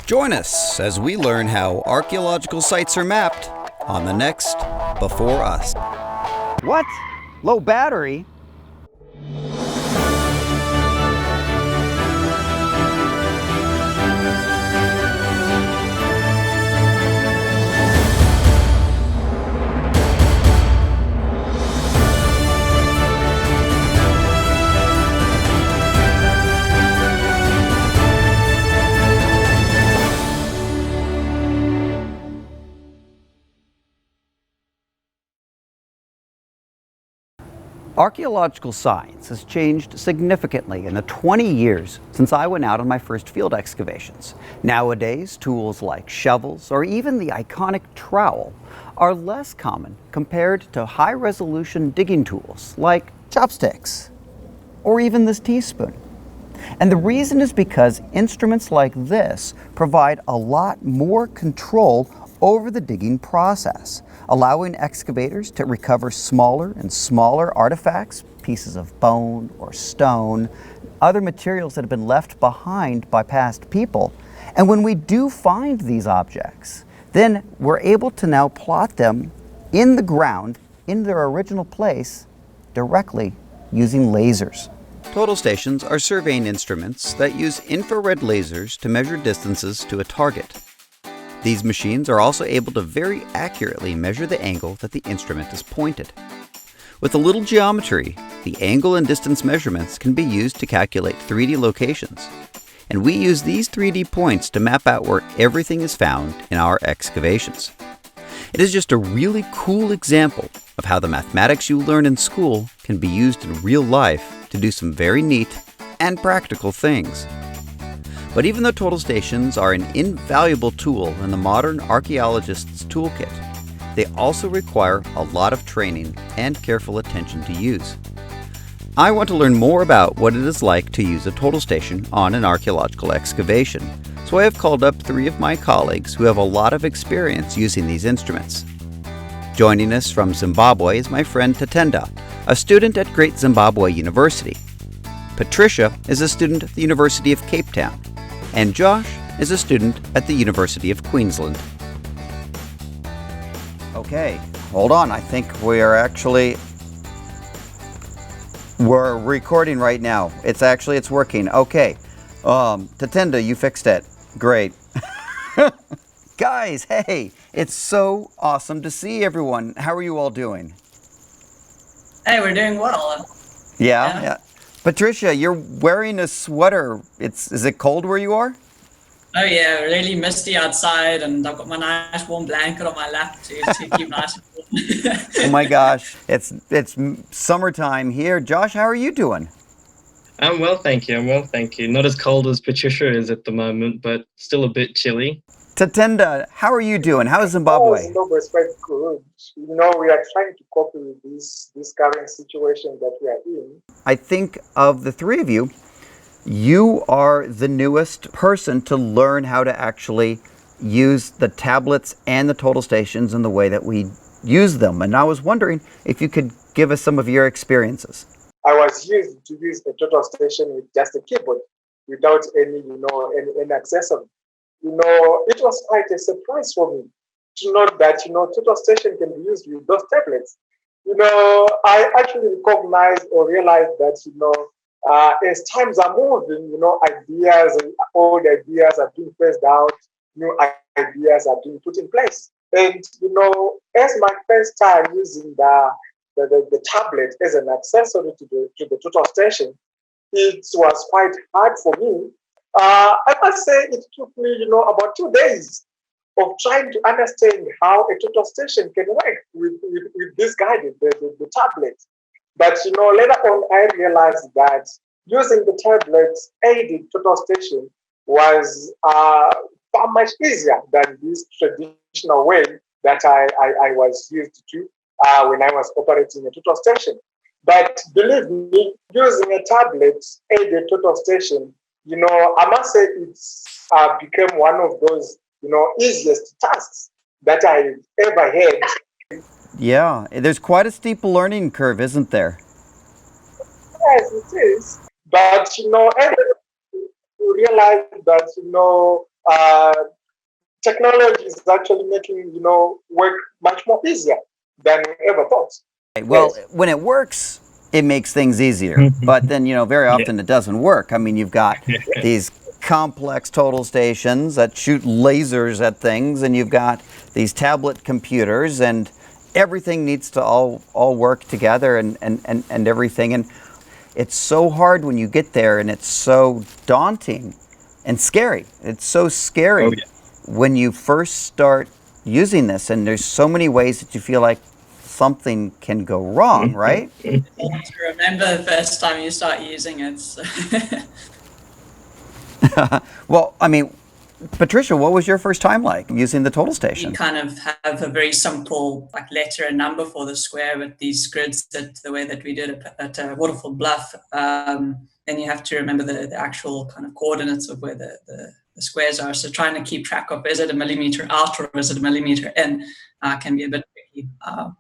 Join us as we learn how archaeological sites are mapped on the next Before Us. What? Low battery? Archaeological science has changed significantly in the 20 years since I went out on my first field excavations. Nowadays, tools like shovels or even the iconic trowel are less common compared to high-resolution digging tools like chopsticks or even this teaspoon. And the reason is because instruments like this provide a lot more control over the digging process, allowing excavators to recover smaller and smaller artifacts, pieces of bone or stone, other materials that have been left behind by past people. And when we do find these objects, then we're able to now plot them in the ground, in their original place, directly using lasers. Total stations are surveying instruments that use infrared lasers to measure distances to a target. These machines are also able to very accurately measure the angle that the instrument is pointed. With a little geometry, the angle and distance measurements can be used to calculate 3D locations. And we use these 3D points to map out where everything is found in our excavations. It is just a really cool example of how the mathematics you learn in school can be used in real life to do some very neat and practical things. But even though total stations are an invaluable tool in the modern archaeologist's toolkit, they also require a lot of training and careful attention to use. I want to learn more about what it is like to use a total station on an archaeological excavation, so I have called up 3 of my colleagues who have a lot of experience using these instruments. Joining us from Zimbabwe is my friend Tatenda, a student at Great Zimbabwe University. Patricia is a student at the University of Cape Town. And Josh is a student at the University of Queensland. Okay, hold on. I think we're recording right now. It's working. Okay. Tatenda, you fixed it. Great. Guys, hey, it's so awesome to see everyone. How are you all doing? Hey, we're doing well. Yeah. Patricia, you're wearing a sweater. Is it cold where you are? Oh yeah, really misty outside, and I've got my nice warm blanket on my lap to keep nice and warm. Oh my gosh, it's summertime here. Josh, how are you doing? I'm well, thank you. Not as cold as Patricia is at the moment, but still a bit chilly. Tatenda, how are you doing? How is Zimbabwe? Zimbabwe is quite good. We are trying to cope with this current situation that we are in. I think of the 3 of you, you are the newest person to learn how to actually use the tablets and the total stations in the way that we use them. And I was wondering if you could give us some of your experiences. I was used to use a total station with just a keyboard, without any accessory. It was quite a surprise for me to know that, total station can be used with those tablets. I actually recognized or realized that, as times are moving, old ideas are being phased out, new ideas are being put in place. And, as my first time using the tablet as an accessory to the total station, it was quite hard for me. I must say it took me, about 2 days of trying to understand how a total station can work with this gadget, the tablet. But, later on, I realized that using the tablet-aided total station was far much easier than this traditional way that I was used to when I was operating a total station. But believe me, using a tablet-aided total station, I must say it's become one of those, easiest tasks that I've ever had. Yeah, there's quite a steep learning curve, isn't there? Yes, it is. But, everyone realize that, technology is actually making, work much more easier than we ever thought. Well, Yes. when it works, it makes things easier. But then, very often it doesn't work. I mean, you've got these complex total stations that shoot lasers at things, and you've got these tablet computers, and everything needs to all work together and everything. And it's so hard when you get there, and it's so daunting and scary. It's so scary when you first start using this, and there's so many ways that you feel like something can go wrong, right? To remember the first time you start using it. Well, I mean, Patricia, what was your first time like using the total We station? kind of have a very simple like letter and number for the square with these grids that the way that we did it at Waterfall Bluff. Then you have to remember the actual kind of coordinates of where the squares are. So trying to keep track of, is it a millimeter out or is it a millimeter in, can be a bit tricky.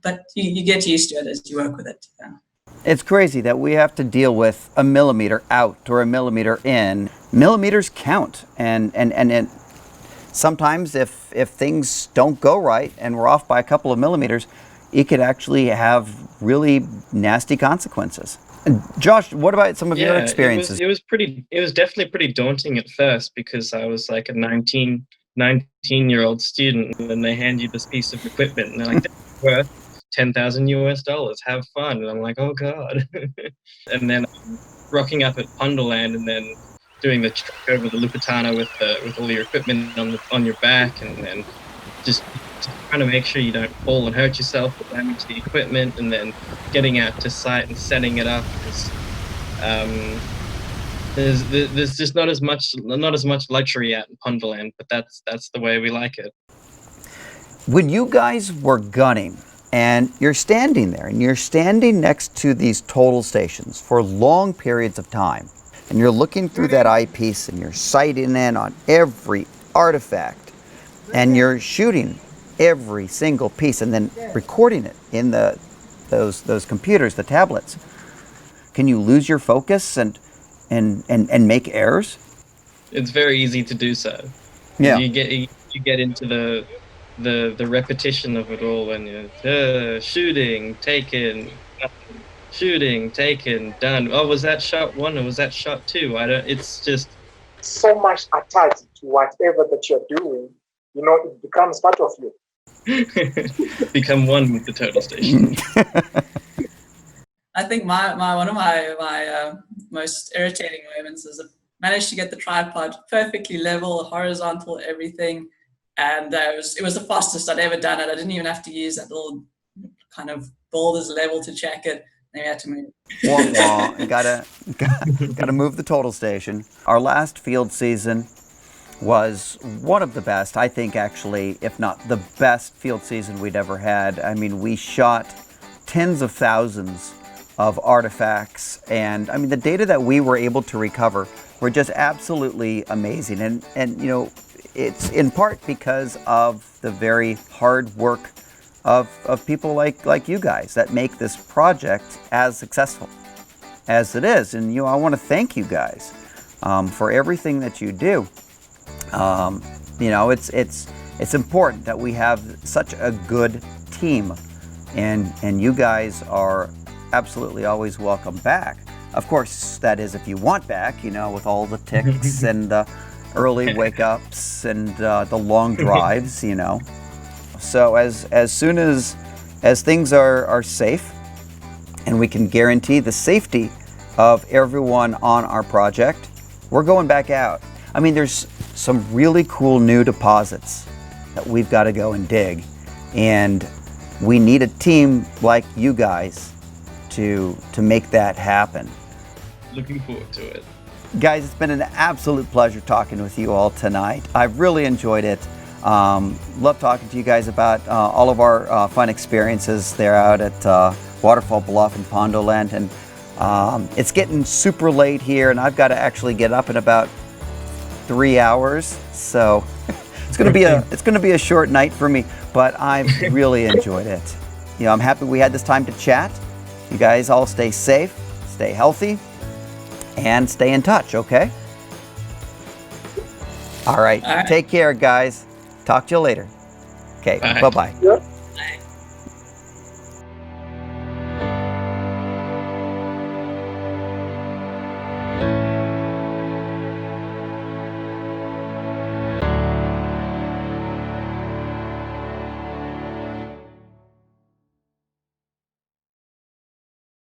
But you get used to it as you work with it. Yeah. It's crazy that we have to deal with a millimeter out or a millimeter in. Millimeters count, and sometimes if things don't go right and we're off by a couple of millimeters, it could actually have really nasty consequences. And Josh, what about some of your experiences? It was definitely pretty daunting at first, because I was like a 19-year-old student, and then they hand you this piece of equipment and they're like, "That's worth $10,000 US. Have fun." And I'm like, "Oh God." And then rocking up at Ponderland and then doing the trek over the Lupitana with all your equipment on your back, and then just trying to make sure you don't fall and hurt yourself or damage the equipment, and then getting out to site and setting it up. There's just not as much luxury out in Ponderland, but that's the way we like it. When you guys were gunning and you're standing there and you're standing next to these total stations for long periods of time, and you're looking through that eyepiece and you're sighting in on every artifact, and you're shooting every single piece and then recording it in those computers, the tablets, can you lose your focus and make errors? It's very easy to do so. Yeah. You get into the repetition of it all, when you're shooting, taken, shooting, taken, done. Oh, was that shot one or was that shot two? It's just so much attached to whatever that you're doing, it becomes part of you. become one with the total station. I think one of my most irritating moments is I managed to get the tripod perfectly level, horizontal, everything, and it was the fastest I'd ever done it. I didn't even have to use that little kind of boulders level to check it. Then we had to move. Wah, wah. Gotta move the total station. Our last field season was one of the best, I think, actually, if not the best field season we'd ever had. I mean, we shot tens of thousands of artifacts, and I mean, the data that we were able to recover were just absolutely amazing. And it's in part because of the very hard work of people like you guys that make this project as successful as it is. And I want to thank you guys for everything that you do. It's important that we have such a good team, and you guys are absolutely always welcome back. Of course, that is if you want back, with all the ticks and the early wake-ups and the long drives, So as soon as things are safe and we can guarantee the safety of everyone on our project, we're going back out. I mean, there's some really cool new deposits that we've got to go and dig, and we need a team like you guys to make that happen. Looking forward to it. Guys, it's been an absolute pleasure talking with you all tonight. I've really enjoyed it. Love talking to you guys about all of our fun experiences there out at Waterfall Bluff and Ponderland. And it's getting super late here, and I've got to actually get up in about 3 hours. So it's going to be a short night for me, but I've really enjoyed it. I'm happy we had this time to chat. You guys all stay safe, stay healthy, and stay in touch, okay? All right. Take care, guys. Talk to you later. Okay, Bye. bye-bye. Yeah.